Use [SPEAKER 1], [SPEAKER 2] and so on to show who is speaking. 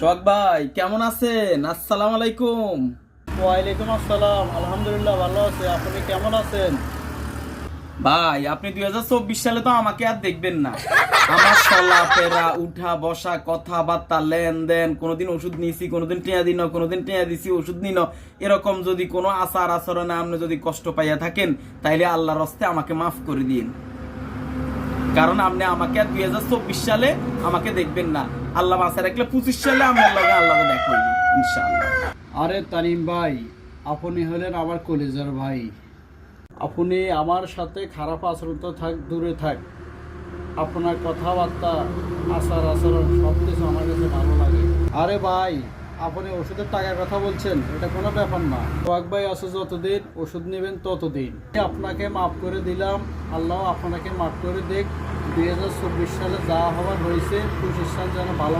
[SPEAKER 1] সোহাগ ভাই কেমন আছেন? আসসালামু আলাইকুম।
[SPEAKER 2] ওয়ালাইকুম আসসালাম। আলহামদুলিল্লাহ ভালো আছে। আপনি কেমন আছেন?
[SPEAKER 1] ভাই আপনি 2024 সালে তো আমাকে আর দেখবেন না। আমার চলাফেরা, উঠা বসা, কথাবার্তা, লেনদেন, কোনোদিন ওষুধ নিয়েছি, কোনোদিন টিয়া দিন, কোনোদিন টিয়া দিছি, ওষুধ নিন, এরকম যদি কোনো আচার আচরণে আপনি যদি কষ্ট পাইয়া থাকেন, তাইলে আল্লাহর হস্তে আমাকে মাফ করে দিন। কারণ আপনি আমাকে আর 2024 সালে আমাকে দেখবেন না। আল্লাহ বাঁচায় রাখলে 25 সালে আমার লগে আল্লাহকে দেখা হইবে ইনশাআল্লাহ।
[SPEAKER 2] আরে তানিম ভাই, আপনি হলেন আমার কলিজার ভাই। আপনি আমার সাথে খারাপ আচরণ তো থাক, দূরে থাক। আপনার কথাবার্তা, আচার আচরণ সব কিছু আমার কাছে ভালো লাগে। আরে ভাই, আপনি ওষুধের টাকার কথা বলছেন, এটা কোনো ব্যাপার না। সোহাগ ভাই আছে যতদিন, ওষুধ নেবেন ততদিন। আপনাকে মাফ করে দিলাম, আল্লাহ আপনাকে মাফ করে দেখ। 2024 সালে যা হওয়ার হয়েছে 25 সাল যেন ভালো